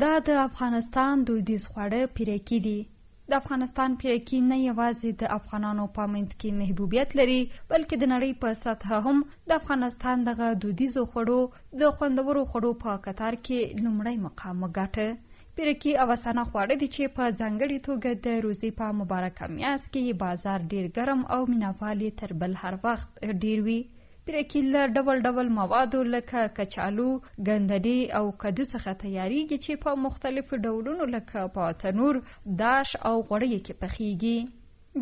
دا د افغانستان دودیز خواړه پیرکي دي. د افغانستان پیرکي نه یوازې د افغانانو په منځ کې محبوبیت لري، بلکې د نړۍ په سطحه هم د افغانستان دغه دودیزو خوړو د خوندورو خوړو په کتار کې لومړی مقام وګاټه. پیرکي اوسانه خواړه دي چې په ځانګړې توګه د روزي په مبارکه میاشت کې بازار ډیر ګرم او مینوال یې تر بل هر وخت ډیر وي. پیرکي له ډول ډول موادو لکه کچالو، ګندنې او کدو څخه تیاریږي چې په مختلفو ډولونو لکه په تنور، داش او غوړیو کې پخیږي.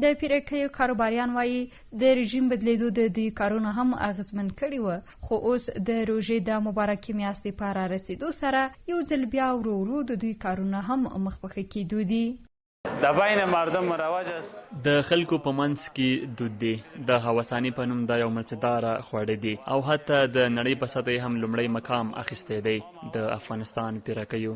د پیرکیو کاروباریان وایي د رژیم بدلیدو د دوی کارونه هم اغیزمن کړي و، خو اوس د روژې د مبارکې میاشتې په را رسیدو سره یو ځل بیا ورو ورو د دوی کارونه هم مخ په ښه کیدو دي. د بین مردم مروج است. د خلکو په منځ کې دود دی. د هوساني په نوم دا یو مزیداره خواړه دي او حتی د نړۍ په سطحه هم لومړی مقام اخیستی دی د افغانستان پیرکیو.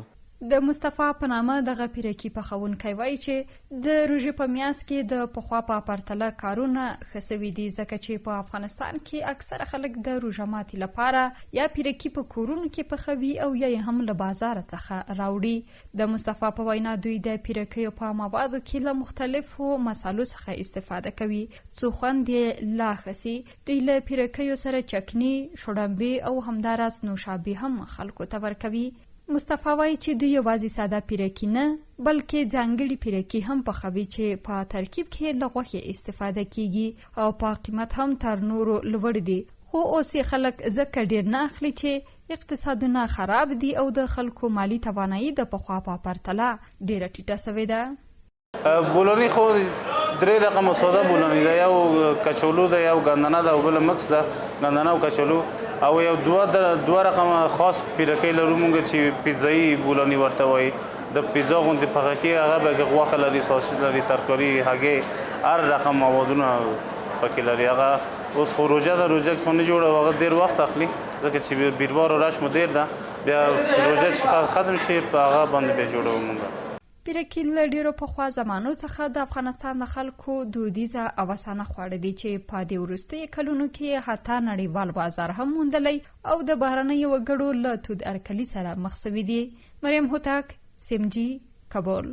د مصطفی په نامه دغه پیرکي پخونکی وایي چې د روژې په میاشت کې د پخوا په پرتله کارونه ښه سوي دي، ځکه چې په افغانستان کې اکثره خلک د روژه ماتي لپاره یا پیرکي په کورونو کې پخوي او یا یې هم له بازار څخه راوړي. د مصطفی په وینا دوی د پیرکیو په موادو کې له مختلفو مسالو څخه استفاده کوي څو خوند یې لا ښه سي. دوی له پیرکیو سره چکني، شړومبې او همداراز نوشابې هم خلکو ته ورکوي. مصطفی وایي چې دوی یوازې ساده پیرکي نه بلکې ځانګړي پیرکي هم پخوي چې په ترکیب کې له غوښې استفاده کیږي او په قیمت هم تر نورو لوړ دي، خو اوس یې خلک ځکه ډیر نه اخلي چې اقتصادونه خراب دي او د خلکو مالی توانایي د پخوا په پرتله ډیره ټیټه سوې ده. بولانی خو درې رقم سودا بولانی ده، یو کچالو ده، یو ګندنه ده او بل مکس ده، ګندنه او کچالو، او یو دوه رقم خاص پیرکي لرو مونږ چې پیزایی بولانی ورته وایي. د پیزا غوندې پخه کېږي، هغه به غوښه لري، ساسج لري، ترکاري، هګۍ، هر رقم موادونه پکې لري. هغه اوس خو روژه ده، روژه خو نه جوړه، هغه ډېر وخت اخلي ځکه چې بیروار او رش مو ډېر ده، بیا روژه چې ختم شي په هغه باندې بیا جوړوو مونږ. پیرکي له ډیرو پخوا زمانو څخه د افغانستان د خلکو دودیزه اوسانه خواړه دي چې په دې وروستیو کلونو کې حتی نړیوال بازار هم موندلی او د بهرنیو وګړو له تود ارکلي سره مخ سوي دي. مریم هوتک، سیمجی، کابل.